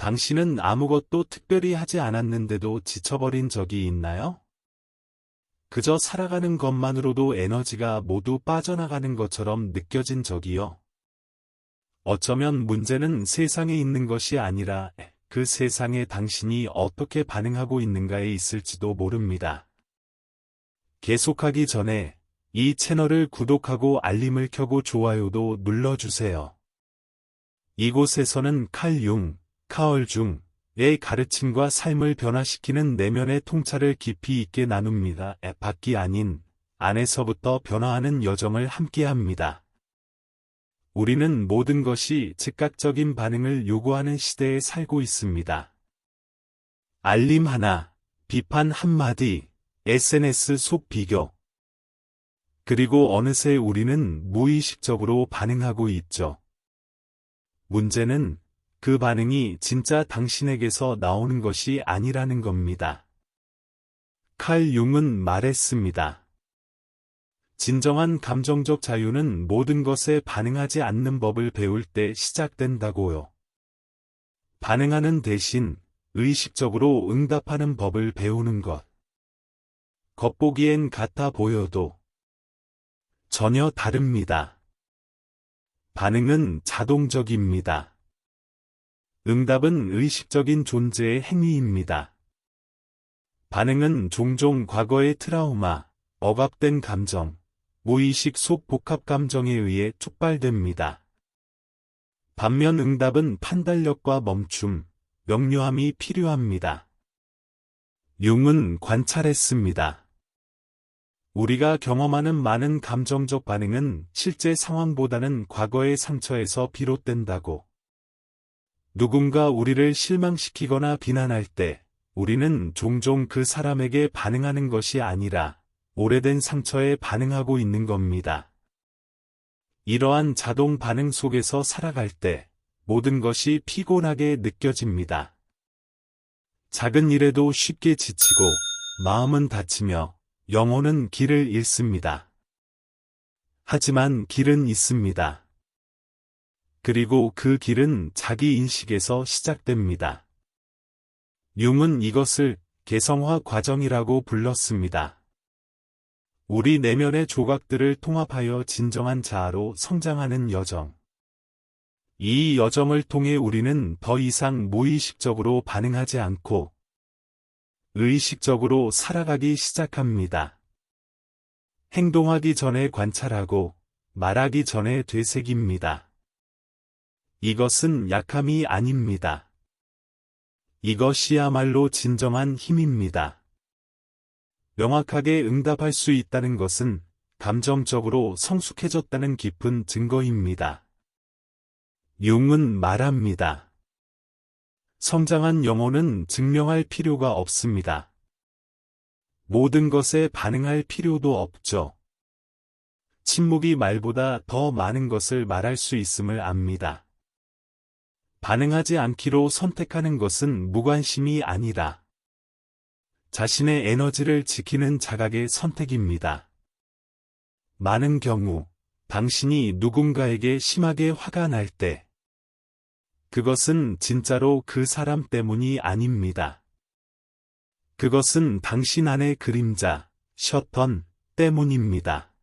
당신은 아무것도 특별히 하지 않았는데도 지쳐버린 적이 있나요? 그저 살아가는 것만으로도 에너지가 모두 빠져나가는 것처럼 느껴진 적이요. 어쩌면 문제는 세상에 있는 것이 아니라 그 세상에 당신이 어떻게 반응하고 있는가에 있을지도 모릅니다. 계속하기 전에 이 채널을 구독하고 알림을 켜고 좋아요도 눌러주세요. 이곳에서는 카얼 중의 가르침과 삶을 변화시키는 내면의 통찰을 깊이 있게 나눕니다. 밖이 아닌 안에서부터 변화하는 여정을 함께합니다. 우리는 모든 것이 즉각적인 반응을 요구하는 시대에 살고 있습니다. 알림 하나, 비판 한마디, SNS 속 비교. 그리고 어느새 우리는 무의식적으로 반응하고 있죠. 문제는 그 반응이 진짜 당신에게서 나오는 것이 아니라는 겁니다. 칼 융은 말했습니다. 진정한 감정적 자유는 모든 것에 반응하지 않는 법을 배울 때 시작된다고요. 반응하는 대신 의식적으로 응답하는 법을 배우는 것. 겉보기엔 같아 보여도 전혀 다릅니다. 반응은 자동적입니다. 응답은 의식적인 존재의 행위입니다. 반응은 종종 과거의 트라우마, 억압된 감정, 무의식 속 복합 감정에 의해 촉발됩니다. 반면 응답은 판단력과 멈춤, 명료함이 필요합니다. 융은 관찰했습니다. 우리가 경험하는 많은 감정적 반응은 실제 상황보다는 과거의 상처에서 비롯된다고. 누군가 우리를 실망시키거나 비난할 때 우리는 종종 그 사람에게 반응하는 것이 아니라 오래된 상처에 반응하고 있는 겁니다. 이러한 자동 반응 속에서 살아갈 때 모든 것이 피곤하게 느껴집니다. 작은 일에도 쉽게 지치고 마음은 다치며 영혼은 길을 잃습니다. 하지만 길은 있습니다. 그리고 그 길은 자기 인식에서 시작됩니다. 융은 이것을 개성화 과정이라고 불렀습니다. 우리 내면의 조각들을 통합하여 진정한 자아로 성장하는 여정. 이 여정을 통해 우리는 더 이상 무의식적으로 반응하지 않고 의식적으로 살아가기 시작합니다. 행동하기 전에 관찰하고 말하기 전에 되새깁니다. 이것은 약함이 아닙니다. 이것이야말로 진정한 힘입니다. 명확하게 응답할 수 있다는 것은 감정적으로 성숙해졌다는 깊은 증거입니다. 융은 말합니다. 성장한 영혼은 증명할 필요가 없습니다. 모든 것에 반응할 필요도 없죠. 침묵이 말보다 더 많은 것을 말할 수 있음을 압니다. 반응하지 않기로 선택하는 것은 무관심이 아니라 자신의 에너지를 지키는 자각의 선택입니다. 많은 경우 당신이 누군가에게 심하게 화가 날 때 그것은 진짜로 그 사람 때문이 아닙니다. 그것은 당신 안의 그림자, 셔턴 때문입니다.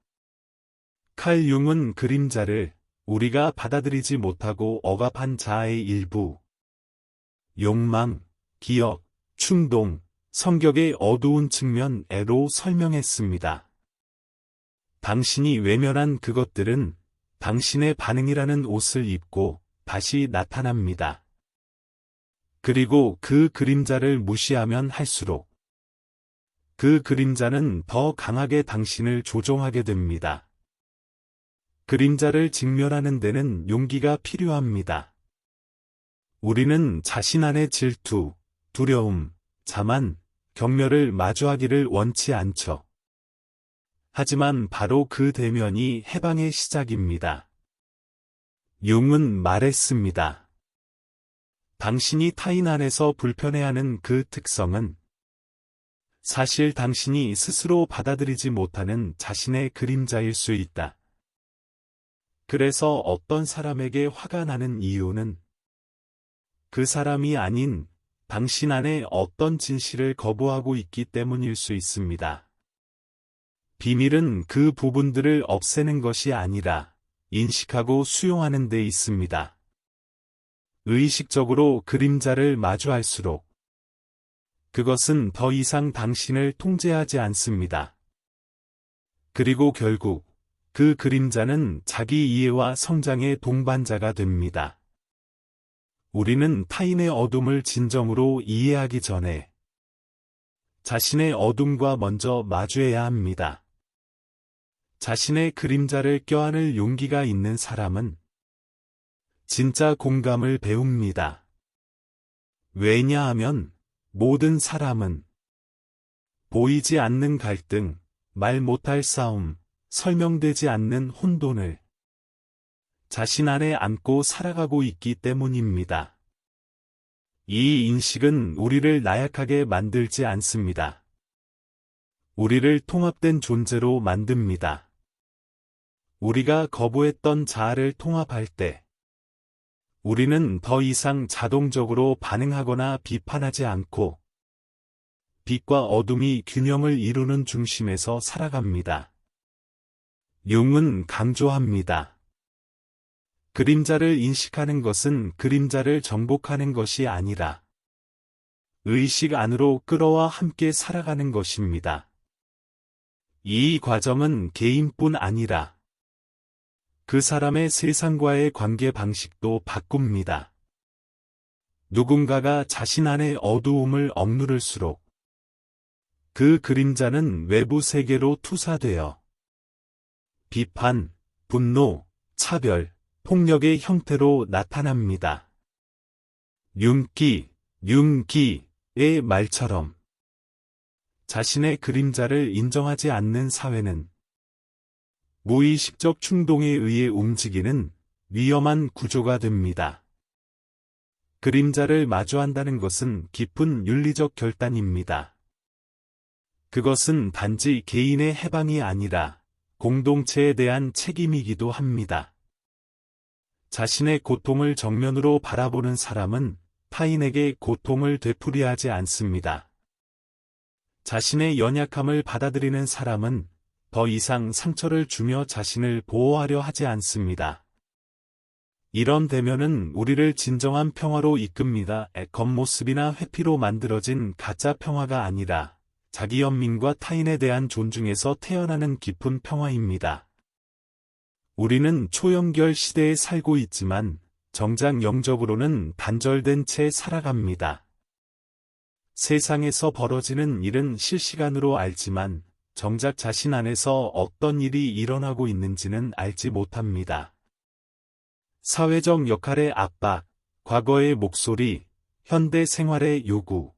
칼 융은 그림자를 우리가 받아들이지 못하고 억압한 자아의 일부, 욕망, 기억, 충동, 성격의 어두운 측면으로 설명했습니다. 당신이 외면한 그것들은 당신의 반응이라는 옷을 입고 다시 나타납니다. 그리고 그 그림자를 무시하면 할수록 그 그림자는 더 강하게 당신을 조종하게 됩니다. 그림자를 직면하는 데는 용기가 필요합니다. 우리는 자신 안의 질투, 두려움, 자만, 경멸을 마주하기를 원치 않죠. 하지만 바로 그 대면이 해방의 시작입니다. 융은 말했습니다. 당신이 타인 안에서 불편해하는 그 특성은 사실 당신이 스스로 받아들이지 못하는 자신의 그림자일 수 있다. 그래서 어떤 사람에게 화가 나는 이유는 그 사람이 아닌 당신 안에 어떤 진실을 거부하고 있기 때문일 수 있습니다. 비밀은 그 부분들을 없애는 것이 아니라 인식하고 수용하는 데 있습니다. 의식적으로 그림자를 마주할수록 그것은 더 이상 당신을 통제하지 않습니다. 그리고 결국 그 그림자는 자기 이해와 성장의 동반자가 됩니다. 우리는 타인의 어둠을 진정으로 이해하기 전에 자신의 어둠과 먼저 마주해야 합니다. 자신의 그림자를 껴안을 용기가 있는 사람은 진짜 공감을 배웁니다. 왜냐하면 모든 사람은 보이지 않는 갈등, 말 못할 싸움, 설명되지 않는 혼돈을 자신 안에 안고 살아가고 있기 때문입니다. 이 인식은 우리를 나약하게 만들지 않습니다. 우리를 통합된 존재로 만듭니다. 우리가 거부했던 자아를 통합할 때 우리는 더 이상 자동적으로 반응하거나 비판하지 않고 빛과 어둠이 균형을 이루는 중심에서 살아갑니다. 융은 강조합니다. 그림자를 인식하는 것은 그림자를 정복하는 것이 아니라 의식 안으로 끌어와 함께 살아가는 것입니다. 이 과정은 개인뿐 아니라 그 사람의 세상과의 관계 방식도 바꿉니다. 누군가가 자신 안의 어두움을 억누를수록 그 그림자는 외부 세계로 투사되어 비판, 분노, 차별, 폭력의 형태로 나타납니다. 융기의 말처럼 자신의 그림자를 인정하지 않는 사회는 무의식적 충동에 의해 움직이는 위험한 구조가 됩니다. 그림자를 마주한다는 것은 깊은 윤리적 결단입니다. 그것은 단지 개인의 해방이 아니라 공동체에 대한 책임이기도 합니다. 자신의 고통을 정면으로 바라보는 사람은 타인에게 고통을 되풀이하지 않습니다. 자신의 연약함을 받아들이는 사람은 더 이상 상처를 주며 자신을 보호하려 하지 않습니다. 이런 대면은 우리를 진정한 평화로 이끕니다. 겉모습이나 회피로 만들어진 가짜 평화가 아니라 자기 연민과 타인에 대한 존중에서 태어나는 깊은 평화입니다. 우리는 초연결 시대에 살고 있지만 정작 영적으로는 단절된 채 살아갑니다. 세상에서 벌어지는 일은 실시간으로 알지만 정작 자신 안에서 어떤 일이 일어나고 있는지는 알지 못합니다. 사회적 역할의 압박, 과거의 목소리, 현대 생활의 요구.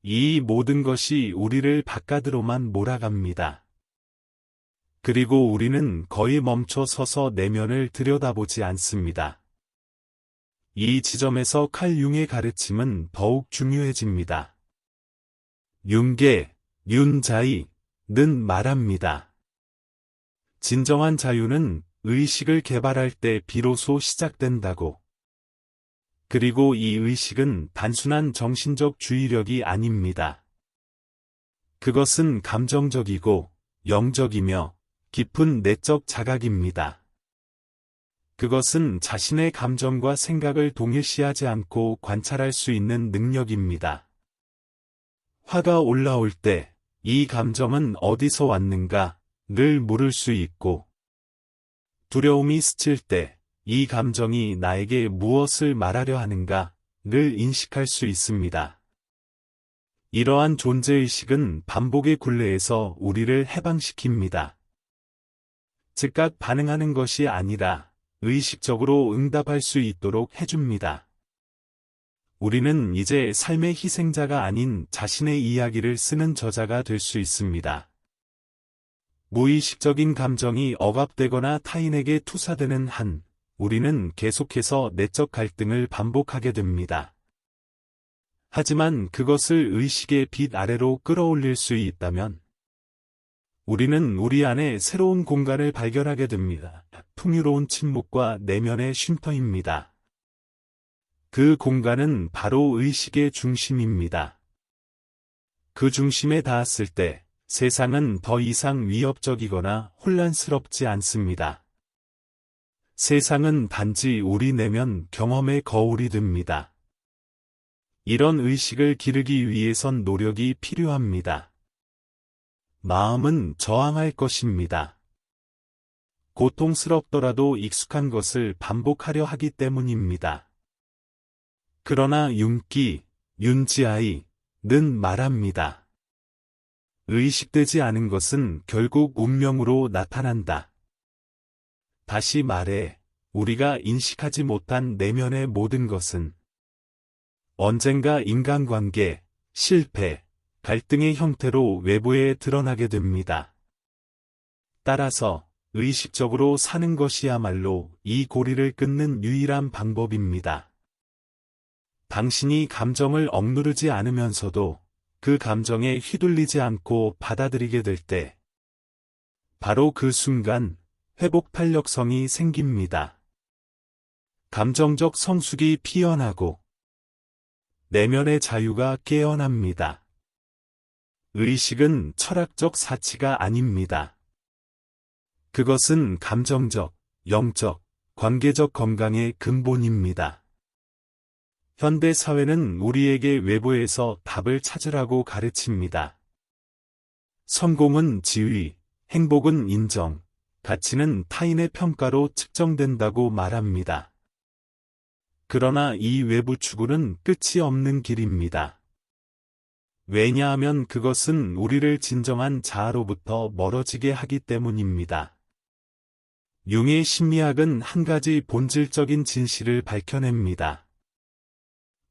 이 모든 것이 우리를 바깥으로만 몰아갑니다. 그리고 우리는 거의 멈춰 서서 내면을 들여다보지 않습니다. 이 지점에서 칼 융의 가르침은 더욱 중요해집니다. 융계, 윤자이는 말합니다. 진정한 자유는 의식을 개발할 때 비로소 시작된다고. 그리고 이 의식은 단순한 정신적 주의력이 아닙니다. 그것은 감정적이고 영적이며 깊은 내적 자각입니다. 그것은 자신의 감정과 생각을 동일시하지 않고 관찰할 수 있는 능력입니다. 화가 올라올 때 이 감정은 어디서 왔는가를 물을 수 있고, 두려움이 스칠 때 이 감정이 나에게 무엇을 말하려 하는가를 인식할 수 있습니다. 이러한 존재의식은 반복의 굴레에서 우리를 해방시킵니다. 즉각 반응하는 것이 아니라 의식적으로 응답할 수 있도록 해줍니다. 우리는 이제 삶의 희생자가 아닌 자신의 이야기를 쓰는 저자가 될 수 있습니다. 무의식적인 감정이 억압되거나 타인에게 투사되는 한, 우리는 계속해서 내적 갈등을 반복하게 됩니다. 하지만 그것을 의식의 빛 아래로 끌어올릴 수 있다면, 우리는 우리 안에 새로운 공간을 발견하게 됩니다. 풍요로운 침묵과 내면의 쉼터입니다. 그 공간은 바로 의식의 중심입니다. 그 중심에 닿았을 때 세상은 더 이상 위협적이거나 혼란스럽지 않습니다. 세상은 단지 우리 내면 경험의 거울이 됩니다. 이런 의식을 기르기 위해선 노력이 필요합니다. 마음은 저항할 것입니다. 고통스럽더라도 익숙한 것을 반복하려 하기 때문입니다. 그러나 윤지아이는 말합니다. 의식되지 않은 것은 결국 운명으로 나타난다. 다시 말해, 우리가 인식하지 못한 내면의 모든 것은 언젠가 인간관계, 실패, 갈등의 형태로 외부에 드러나게 됩니다. 따라서 의식적으로 사는 것이야말로 이 고리를 끊는 유일한 방법입니다. 당신이 감정을 억누르지 않으면서도 그 감정에 휘둘리지 않고 받아들이게 될 때, 바로 그 순간 회복 탄력성이 생깁니다. 감정적 성숙이 피어나고 내면의 자유가 깨어납니다. 의식은 철학적 사치가 아닙니다. 그것은 감정적, 영적, 관계적 건강의 근본입니다. 현대 사회는 우리에게 외부에서 답을 찾으라고 가르칩니다. 성공은 지위, 행복은 인정, 가치는 타인의 평가로 측정된다고 말합니다. 그러나 이 외부 추구는 끝이 없는 길입니다. 왜냐하면 그것은 우리를 진정한 자아로부터 멀어지게 하기 때문입니다. 융의 심리학은 한 가지 본질적인 진실을 밝혀냅니다.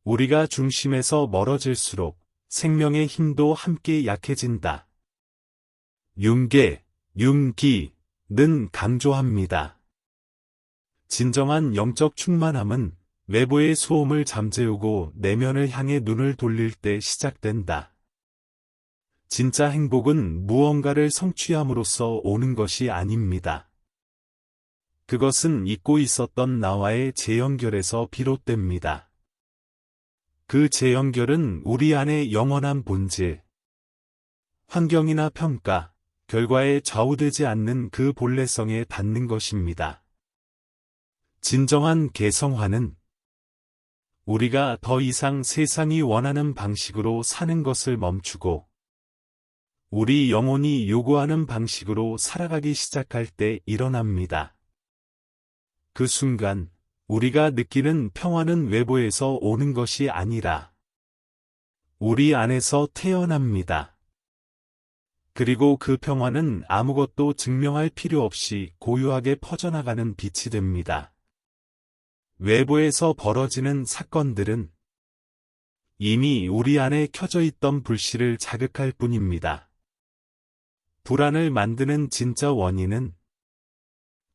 우리가 중심에서 멀어질수록 생명의 힘도 함께 약해진다. 융기는 강조합니다. 진정한 영적 충만함은 외부의 소음을 잠재우고 내면을 향해 눈을 돌릴 때 시작된다. 진짜 행복은 무언가를 성취함으로써 오는 것이 아닙니다. 그것은 잊고 있었던 나와의 재연결에서 비롯됩니다. 그 재연결은 우리 안의 영원한 본질, 환경이나 평가, 결과에 좌우되지 않는 그 본래성에 닿는 것입니다. 진정한 개성화는 우리가 더 이상 세상이 원하는 방식으로 사는 것을 멈추고 우리 영혼이 요구하는 방식으로 살아가기 시작할 때 일어납니다. 그 순간 우리가 느끼는 평화는 외부에서 오는 것이 아니라 우리 안에서 태어납니다. 그리고 그 평화는 아무것도 증명할 필요 없이 고요하게 퍼져나가는 빛이 됩니다. 외부에서 벌어지는 사건들은 이미 우리 안에 켜져 있던 불씨를 자극할 뿐입니다. 불안을 만드는 진짜 원인은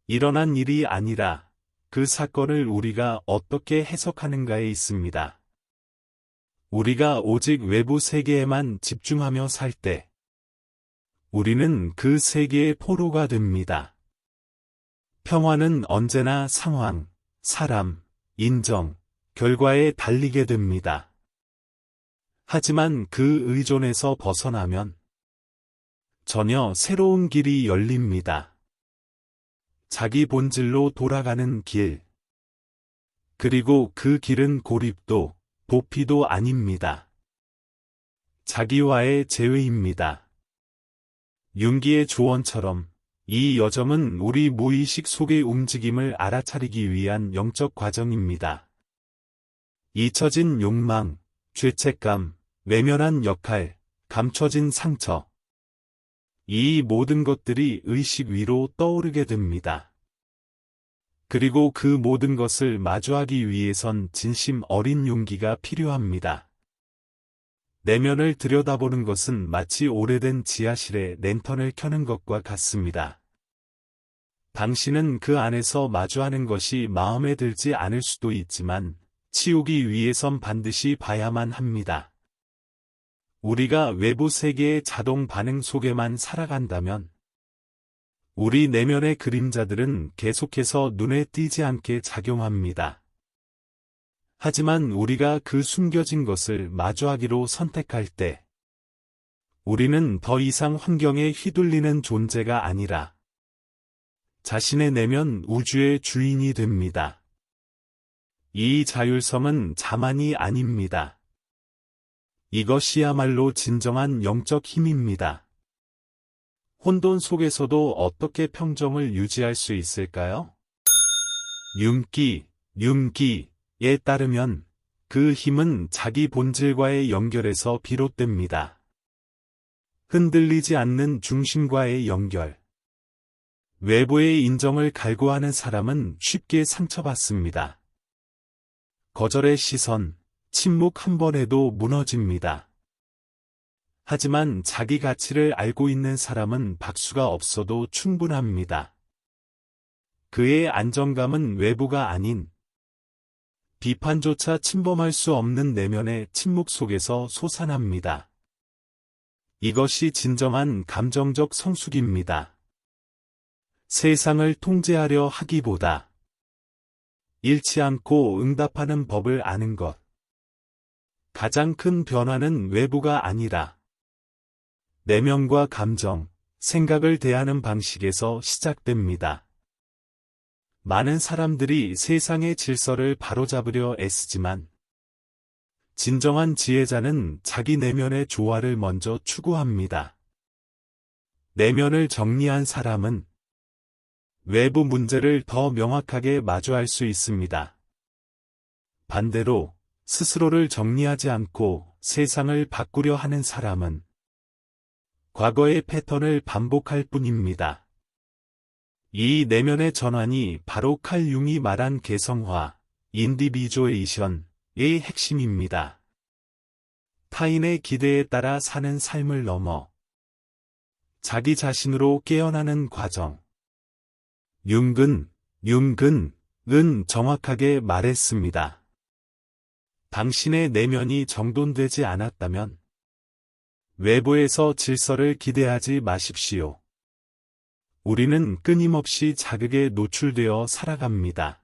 일어난 일이 아니라 그 사건을 우리가 어떻게 해석하는가에 있습니다. 우리가 오직 외부 세계에만 집중하며 살 때, 우리는 그 세계의 포로가 됩니다. 평화는 언제나 상황, 사람, 인정, 결과에 달리게 됩니다. 하지만 그 의존에서 벗어나면 전혀 새로운 길이 열립니다. 자기 본질로 돌아가는 길. 그리고 그 길은 고립도, 도피도 아닙니다. 자기와의 재회입니다. 융기의 조언처럼 이 여정은 우리 무의식 속의 움직임을 알아차리기 위한 영적 과정입니다. 잊혀진 욕망, 죄책감, 외면한 역할, 감춰진 상처. 이 모든 것들이 의식 위로 떠오르게 됩니다. 그리고 그 모든 것을 마주하기 위해선 진심 어린 용기가 필요합니다. 내면을 들여다보는 것은 마치 오래된 지하실에 랜턴을 켜는 것과 같습니다. 당신은 그 안에서 마주하는 것이 마음에 들지 않을 수도 있지만 치우기 위해선 반드시 봐야만 합니다. 우리가 외부 세계의 자동 반응 속에만 살아간다면 우리 내면의 그림자들은 계속해서 눈에 띄지 않게 작용합니다. 하지만 우리가 그 숨겨진 것을 마주하기로 선택할 때, 우리는 더 이상 환경에 휘둘리는 존재가 아니라 자신의 내면 우주의 주인이 됩니다. 이 자율성은 자만이 아닙니다. 이것이야말로 진정한 영적 힘입니다. 혼돈 속에서도 어떻게 평정을 유지할 수 있을까요? 융기에 따르면 그 힘은 자기 본질과의 연결에서 비롯됩니다. 흔들리지 않는 중심과의 연결. 외부의 인정을 갈구하는 사람은 쉽게 상처받습니다. 거절의 시선, 침묵 한 번에도 무너집니다. 하지만 자기 가치를 알고 있는 사람은 박수가 없어도 충분합니다. 그의 안정감은 외부가 아닌 비판조차 침범할 수 없는 내면의 침묵 속에서 솟아납니다. 이것이 진정한 감정적 성숙입니다. 세상을 통제하려 하기보다 잃지 않고 응답하는 법을 아는 것. 가장 큰 변화는 외부가 아니라 내면과 감정, 생각을 대하는 방식에서 시작됩니다. 많은 사람들이 세상의 질서를 바로잡으려 애쓰지만 진정한 지혜자는 자기 내면의 조화를 먼저 추구합니다. 내면을 정리한 사람은 외부 문제를 더 명확하게 마주할 수 있습니다. 반대로 스스로를 정리하지 않고 세상을 바꾸려 하는 사람은 과거의 패턴을 반복할 뿐입니다. 이 내면의 전환이 바로 칼 융이 말한 개성화, 인디비주에이션의 핵심입니다. 타인의 기대에 따라 사는 삶을 넘어 자기 자신으로 깨어나는 과정. 융근은 정확하게 말했습니다. 당신의 내면이 정돈되지 않았다면 외부에서 질서를 기대하지 마십시오. 우리는 끊임없이 자극에 노출되어 살아갑니다.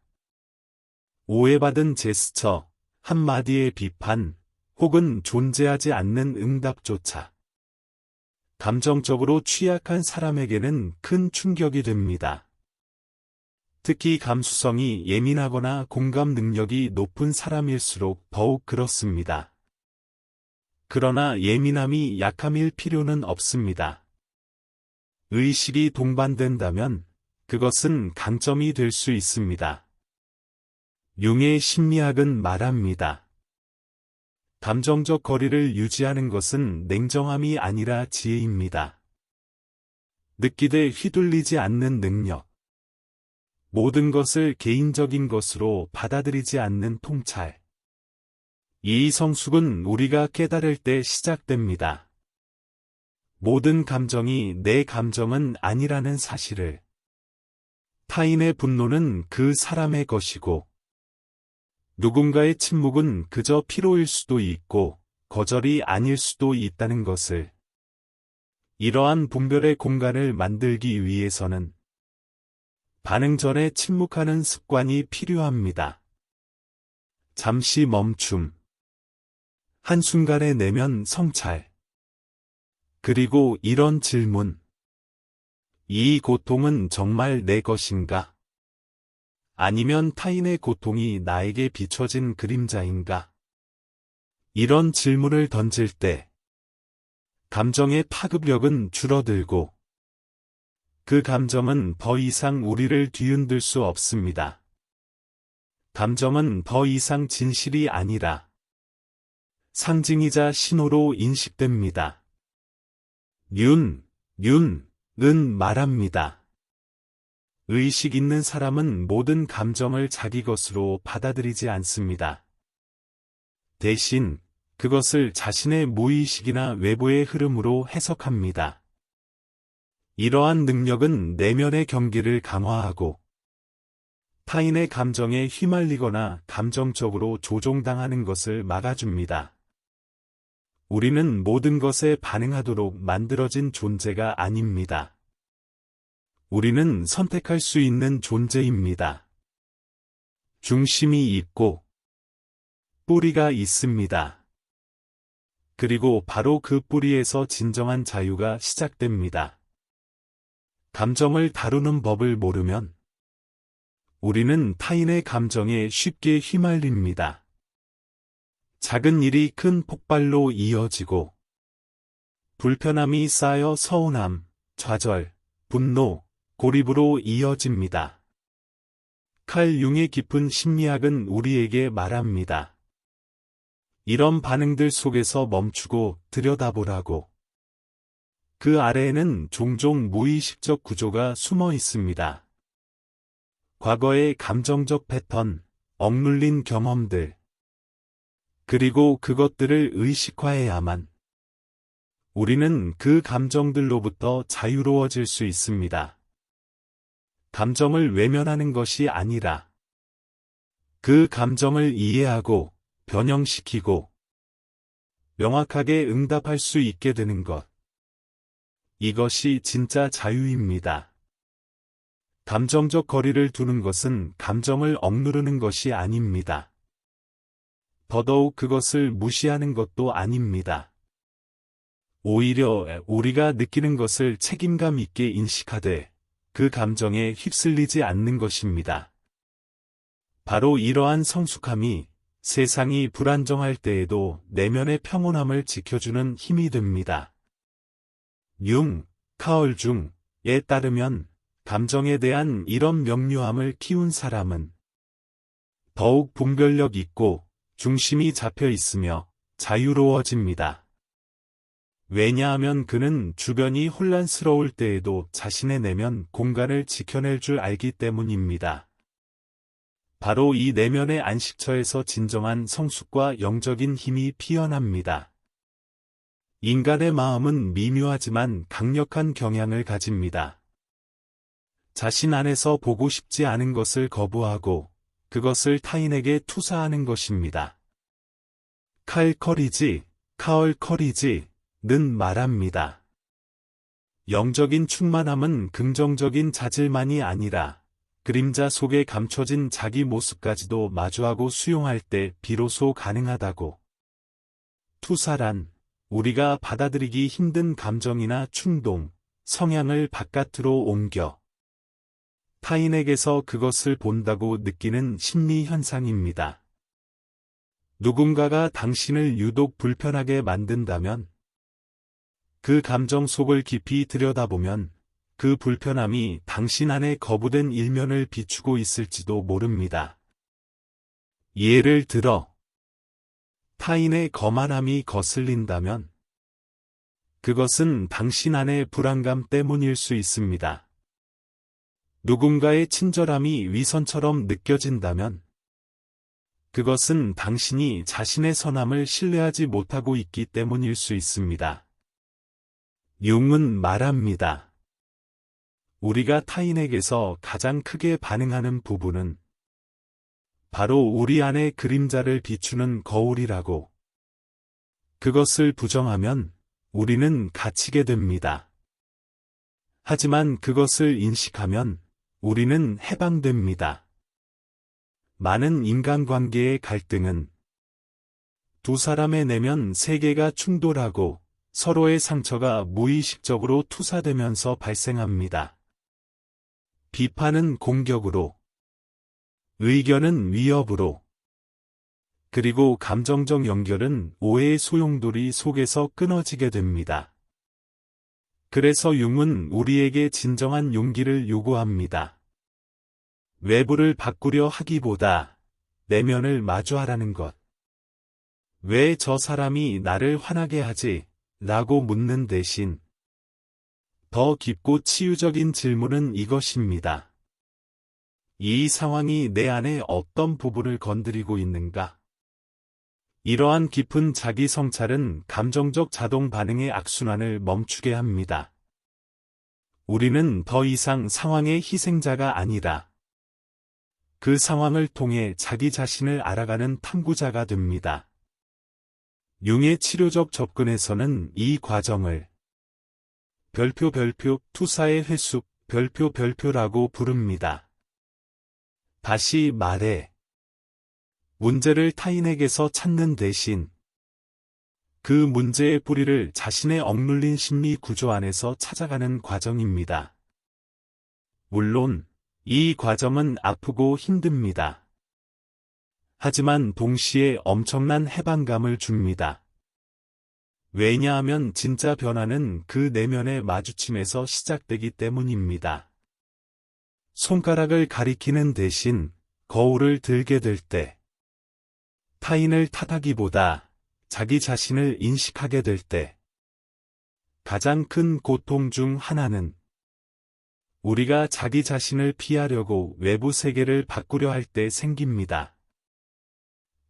오해받은 제스처, 한마디의 비판, 혹은 존재하지 않는 응답조차 감정적으로 취약한 사람에게는 큰 충격이 됩니다. 특히 감수성이 예민하거나 공감 능력이 높은 사람일수록 더욱 그렇습니다. 그러나 예민함이 약함일 필요는 없습니다. 의식이 동반된다면 그것은 강점이 될 수 있습니다. 융의 심리학은 말합니다. 감정적 거리를 유지하는 것은 냉정함이 아니라 지혜입니다. 느끼되 휘둘리지 않는 능력. 모든 것을 개인적인 것으로 받아들이지 않는 통찰. 이 성숙은 우리가 깨달을 때 시작됩니다. 모든 감정이 내 감정은 아니라는 사실을. 타인의 분노는 그 사람의 것이고, 누군가의 침묵은 그저 피로일 수도 있고, 거절이 아닐 수도 있다는 것을. 이러한 분별의 공간을 만들기 위해서는 반응 전에 침묵하는 습관이 필요합니다. 잠시 멈춤. 한순간의 내면 성찰. 그리고 이런 질문. 이 고통은 정말 내 것인가? 아니면 타인의 고통이 나에게 비춰진 그림자인가? 이런 질문을 던질 때 감정의 파급력은 줄어들고 그 감정은 더 이상 우리를 뒤흔들 수 없습니다. 감정은 더 이상 진실이 아니라 상징이자 신호로 인식됩니다. 은 말합니다. 의식 있는 사람은 모든 감정을 자기 것으로 받아들이지 않습니다. 대신 그것을 자신의 무의식이나 외부의 흐름으로 해석합니다. 이러한 능력은 내면의 경계를 강화하고 타인의 감정에 휘말리거나 감정적으로 조종당하는 것을 막아줍니다. 우리는 모든 것에 반응하도록 만들어진 존재가 아닙니다. 우리는 선택할 수 있는 존재입니다. 중심이 있고 뿌리가 있습니다. 그리고 바로 그 뿌리에서 진정한 자유가 시작됩니다. 감정을 다루는 법을 모르면 우리는 타인의 감정에 쉽게 휘말립니다. 작은 일이 큰 폭발로 이어지고 불편함이 쌓여 서운함, 좌절, 분노, 고립으로 이어집니다. 칼 융의 깊은 심리학은 우리에게 말합니다. 이런 반응들 속에서 멈추고 들여다보라고. 그 아래에는 종종 무의식적 구조가 숨어 있습니다. 과거의 감정적 패턴, 억눌린 경험들. 그리고 그것들을 의식화해야만 우리는 그 감정들로부터 자유로워질 수 있습니다. 감정을 외면하는 것이 아니라 그 감정을 이해하고 변형시키고 명확하게 응답할 수 있게 되는 것. 이것이 진짜 자유입니다. 감정적 거리를 두는 것은 감정을 억누르는 것이 아닙니다. 더더욱 그것을 무시하는 것도 아닙니다. 오히려 우리가 느끼는 것을 책임감 있게 인식하되 그 감정에 휩쓸리지 않는 것입니다. 바로 이러한 성숙함이 세상이 불안정할 때에도 내면의 평온함을 지켜주는 힘이 됩니다. 융, 카얼 중에 따르면 감정에 대한 이런 명료함을 키운 사람은 더욱 분별력 있고 중심이 잡혀 있으며 자유로워집니다. 왜냐하면 그는 주변이 혼란스러울 때에도 자신의 내면 공간을 지켜낼 줄 알기 때문입니다. 바로 이 내면의 안식처에서 진정한 성숙과 영적인 힘이 피어납니다. 인간의 마음은 미묘하지만 강력한 경향을 가집니다. 자신 안에서 보고 싶지 않은 것을 거부하고 그것을 타인에게 투사하는 것입니다. 카얼 커리지는 말합니다. 영적인 충만함은 긍정적인 자질만이 아니라 그림자 속에 감춰진 자기 모습까지도 마주하고 수용할 때 비로소 가능하다고. 투사란 우리가 받아들이기 힘든 감정이나 충동, 성향을 바깥으로 옮겨 타인에게서 그것을 본다고 느끼는 심리 현상입니다. 누군가가 당신을 유독 불편하게 만든다면 그 감정 속을 깊이 들여다보면 그 불편함이 당신 안에 거부된 일면을 비추고 있을지도 모릅니다. 예를 들어 타인의 거만함이 거슬린다면 그것은 당신 안의 불안감 때문일 수 있습니다. 누군가의 친절함이 위선처럼 느껴진다면 그것은 당신이 자신의 선함을 신뢰하지 못하고 있기 때문일 수 있습니다. 융은 말합니다. 우리가 타인에게서 가장 크게 반응하는 부분은 바로 우리 안의 그림자를 비추는 거울이라고. 그것을 부정하면 우리는 갇히게 됩니다. 하지만 그것을 인식하면 우리는 해방됩니다. 많은 인간관계의 갈등은 두 사람의 내면 세계가 충돌하고 서로의 상처가 무의식적으로 투사되면서 발생합니다. 비판은 공격으로, 의견은 위협으로, 그리고 감정적 연결은 오해의 소용돌이 속에서 끊어지게 됩니다. 그래서 융은 우리에게 진정한 용기를 요구합니다. 외부를 바꾸려 하기보다 내면을 마주하라는 것. 왜 저 사람이 나를 화나게 하지? 라고 묻는 대신 더 깊고 치유적인 질문은 이것입니다. 이 상황이 내 안에 어떤 부분을 건드리고 있는가? 이러한 깊은 자기 성찰은 감정적 자동 반응의 악순환을 멈추게 합니다. 우리는 더 이상 상황의 희생자가 아니라 그 상황을 통해 자기 자신을 알아가는 탐구자가 됩니다. 융의 치료적 접근에서는 이 과정을 별표 투사의 횟수 별표라고 부릅니다. 다시 말해 문제를 타인에게서 찾는 대신 그 문제의 뿌리를 자신의 억눌린 심리 구조 안에서 찾아가는 과정입니다. 물론 이 과정은 아프고 힘듭니다. 하지만 동시에 엄청난 해방감을 줍니다. 왜냐하면 진짜 변화는 그 내면의 마주침에서 시작되기 때문입니다. 손가락을 가리키는 대신 거울을 들게 될 때, 타인을 탓하기보다 자기 자신을 인식하게 될 때, 가장 큰 고통 중 하나는 우리가 자기 자신을 피하려고 외부 세계를 바꾸려 할 때 생깁니다.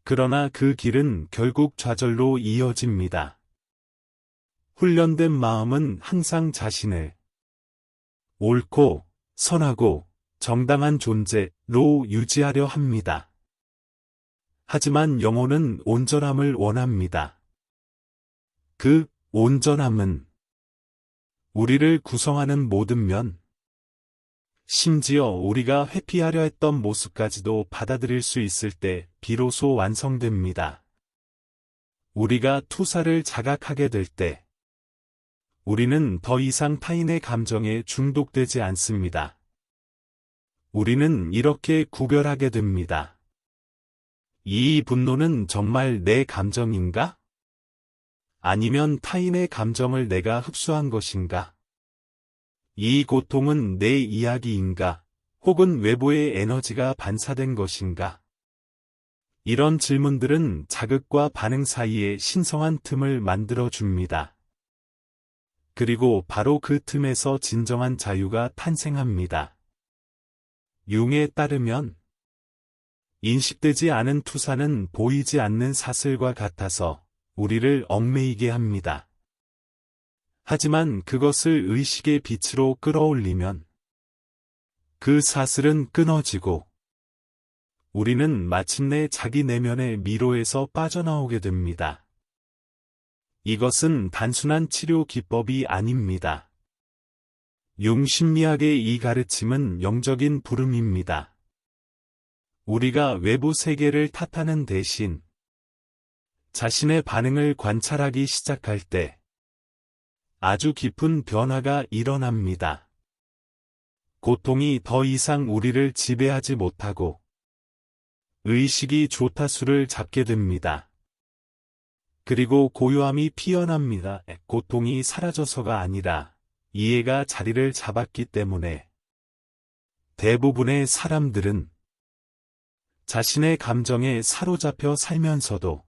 그러나 그 길은 결국 좌절로 이어집니다. 훈련된 마음은 항상 자신을 옳고 선하고 정당한 존재로 유지하려 합니다. 하지만 영혼은 온전함을 원합니다. 그 온전함은 우리를 구성하는 모든 면, 심지어 우리가 회피하려 했던 모습까지도 받아들일 수 있을 때 비로소 완성됩니다. 우리가 투사를 자각하게 될 때, 우리는 더 이상 타인의 감정에 중독되지 않습니다. 우리는 이렇게 구별하게 됩니다. 이 분노는 정말 내 감정인가? 아니면 타인의 감정을 내가 흡수한 것인가? 이 고통은 내 이야기인가? 혹은 외부의 에너지가 반사된 것인가? 이런 질문들은 자극과 반응 사이에 신성한 틈을 만들어 줍니다. 그리고 바로 그 틈에서 진정한 자유가 탄생합니다. 융에 따르면 인식되지 않은 투사는 보이지 않는 사슬과 같아서 우리를 얽매이게 합니다. 하지만 그것을 의식의 빛으로 끌어올리면 그 사슬은 끊어지고 우리는 마침내 자기 내면의 미로에서 빠져나오게 됩니다. 이것은 단순한 치료 기법이 아닙니다. 융 심리학의 이 가르침은 영적인 부름입니다. 우리가 외부 세계를 탓하는 대신 자신의 반응을 관찰하기 시작할 때 아주 깊은 변화가 일어납니다. 고통이 더 이상 우리를 지배하지 못하고 의식이 조타수를 잡게 됩니다. 그리고 고요함이 피어납니다. 고통이 사라져서가 아니라 이해가 자리를 잡았기 때문에 대부분의 사람들은 자신의 감정에 사로잡혀 살면서도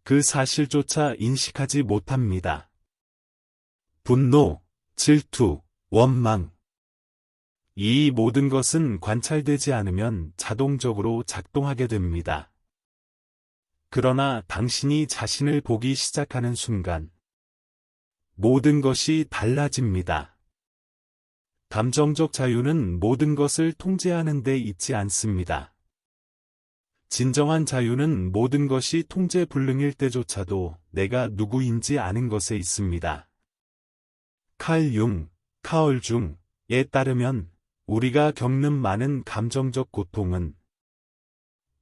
그 사실조차 인식하지 못합니다. 분노, 질투, 원망. 이 모든 것은 관찰되지 않으면 자동적으로 작동하게 됩니다. 그러나 당신이 자신을 보기 시작하는 순간 모든 것이 달라집니다. 감정적 자유는 모든 것을 통제하는 데 있지 않습니다. 진정한 자유는 모든 것이 통제 불능일 때조차도 내가 누구인지 아는 것에 있습니다. 칼 융, 카얼 중에 따르면 우리가 겪는 많은 감정적 고통은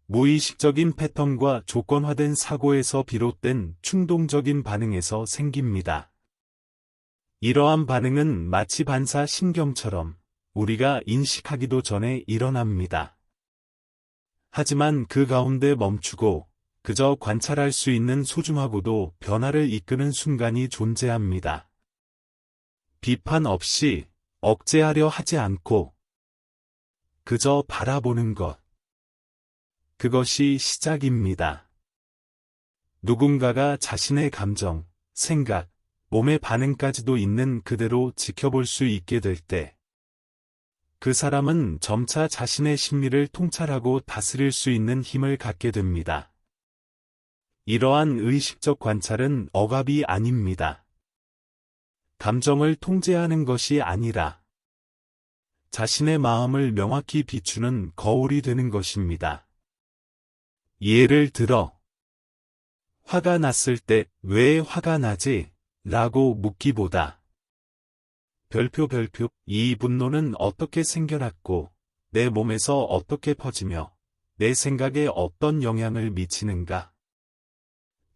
무의식적인 패턴과 조건화된 사고에서 비롯된 충동적인 반응에서 생깁니다. 이러한 반응은 마치 반사 신경처럼 우리가 인식하기도 전에 일어납니다. 하지만 그 가운데 멈추고 그저 관찰할 수 있는 소중하고도 변화를 이끄는 순간이 존재합니다. 비판 없이 억제하려 하지 않고 그저 바라보는 것. 그것이 시작입니다. 누군가가 자신의 감정, 생각, 몸의 반응까지도 있는 그대로 지켜볼 수 있게 될 때, 그 사람은 점차 자신의 심리를 통찰하고 다스릴 수 있는 힘을 갖게 됩니다. 이러한 의식적 관찰은 억압이 아닙니다. 감정을 통제하는 것이 아니라 자신의 마음을 명확히 비추는 거울이 되는 것입니다. 예를 들어, 화가 났을 때 왜 화가 나지? 라고 묻기보다 별표 이 분노는 어떻게 생겨났고 내 몸에서 어떻게 퍼지며 내 생각에 어떤 영향을 미치는가?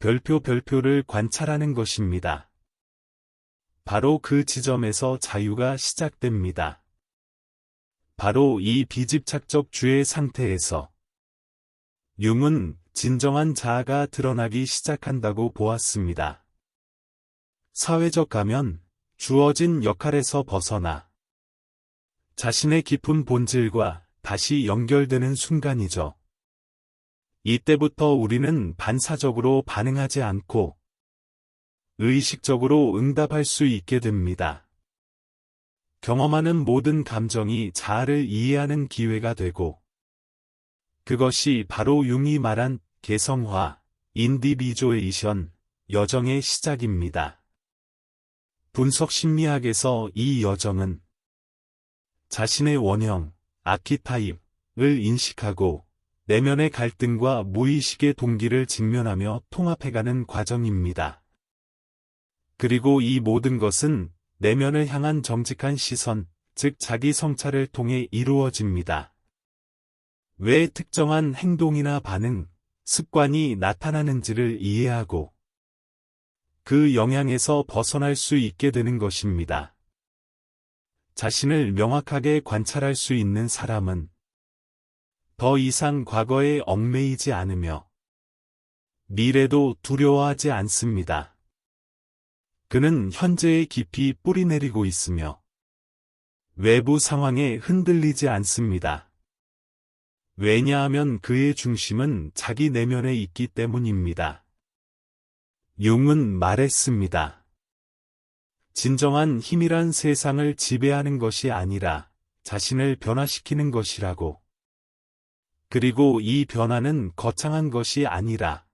별표를 관찰하는 것입니다. 바로 그 지점에서 자유가 시작됩니다. 바로 이 비집착적 주의 상태에서 융은 진정한 자아가 드러나기 시작한다고 보았습니다. 사회적 가면, 주어진 역할에서 벗어나 자신의 깊은 본질과 다시 연결되는 순간이죠. 이때부터 우리는 반사적으로 반응하지 않고 의식적으로 응답할 수 있게 됩니다. 경험하는 모든 감정이 자아를 이해하는 기회가 되고, 그것이 바로 융이 말한 개성화, 인디비주에이션, 여정의 시작입니다. 분석 심리학에서 이 여정은 자신의 원형, 아키타입을 인식하고 내면의 갈등과 무의식의 동기를 직면하며 통합해가는 과정입니다. 그리고 이 모든 것은 내면을 향한 정직한 시선, 즉 자기 성찰을 통해 이루어집니다. 왜 특정한 행동이나 반응, 습관이 나타나는지를 이해하고 그 영향에서 벗어날 수 있게 되는 것입니다. 자신을 명확하게 관찰할 수 있는 사람은 더 이상 과거에 얽매이지 않으며 미래도 두려워하지 않습니다. 그는 현재에 깊이 뿌리내리고 있으며 외부 상황에 흔들리지 않습니다. 왜냐하면 그의 중심은 자기 내면에 있기 때문입니다. 융은 말했습니다. 진정한 힘이란 세상을 지배하는 것이 아니라 자신을 변화시키는 것이라고. 그리고 이 변화는 거창한 것이 아니라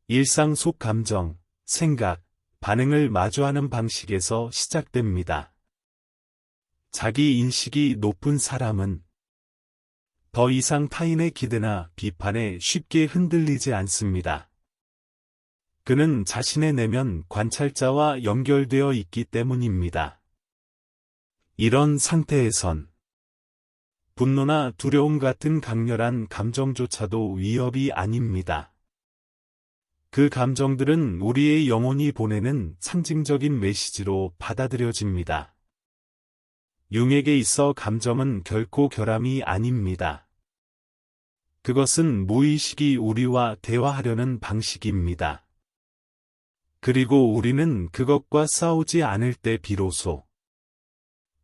일상 속 감정, 생각, 반응을 마주하는 방식에서 시작됩니다. 자기 인식이 높은 사람은 더 이상 타인의 기대나 비판에 쉽게 흔들리지 않습니다. 그는 자신의 내면 관찰자와 연결되어 있기 때문입니다. 이런 상태에선 분노나 두려움 같은 강렬한 감정조차도 위협이 아닙니다. 그 감정들은 우리의 영혼이 보내는 상징적인 메시지로 받아들여집니다. 융에게 있어 감정은 결코 결함이 아닙니다. 그것은 무의식이 우리와 대화하려는 방식입니다. 그리고 우리는 그것과 싸우지 않을 때 비로소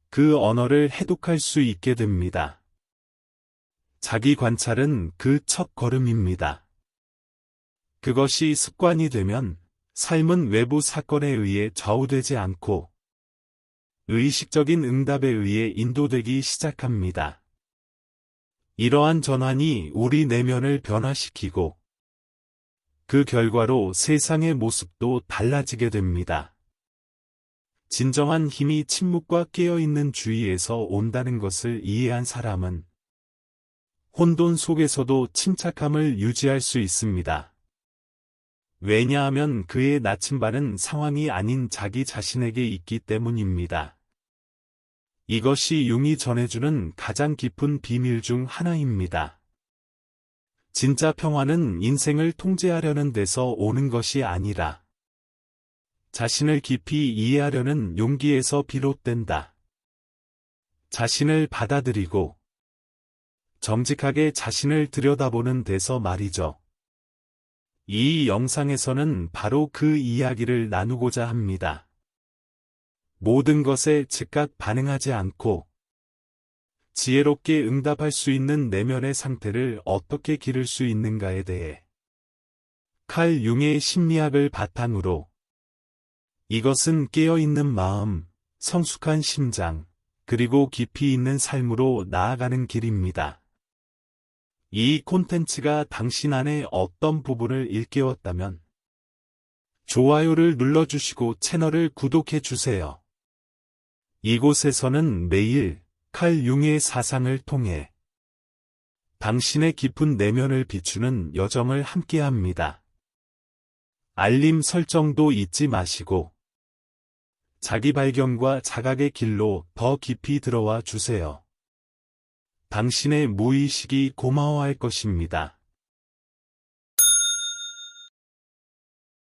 그 언어를 해독할 수 있게 됩니다. 자기 관찰은 그 첫 걸음입니다. 그것이 습관이 되면 삶은 외부 사건에 의해 좌우되지 않고 의식적인 응답에 의해 인도되기 시작합니다. 이러한 전환이 우리 내면을 변화시키고 그 결과로 세상의 모습도 달라지게 됩니다. 진정한 힘이 침묵과 깨어있는 주위에서 온다는 것을 이해한 사람은 혼돈 속에서도 침착함을 유지할 수 있습니다. 왜냐하면 그의 나침반은 상황이 아닌 자기 자신에게 있기 때문입니다. 이것이 융이 전해주는 가장 깊은 비밀 중 하나입니다. 진짜 평화는 인생을 통제하려는 데서 오는 것이 아니라 자신을 깊이 이해하려는 용기에서 비롯된다. 자신을 받아들이고 정직하게 자신을 들여다보는 데서 말이죠. 이 영상에서는 바로 그 이야기를 나누고자 합니다. 모든 것에 즉각 반응하지 않고 지혜롭게 응답할 수 있는 내면의 상태를 어떻게 기를 수 있는가에 대해 칼 융의 심리학을 바탕으로 이것은 깨어있는 마음, 성숙한 심장, 그리고 깊이 있는 삶으로 나아가는 길입니다. 이 콘텐츠가 당신 안에 어떤 부분을 일깨웠다면 좋아요를 눌러주시고 채널을 구독해주세요. 이곳에서는 매일 칼 융의 사상을 통해 당신의 깊은 내면을 비추는 여정을 함께합니다. 알림 설정도 잊지 마시고 자기 발견과 자각의 길로 더 깊이 들어와 주세요. 당신의 무의식이 고마워할 것입니다.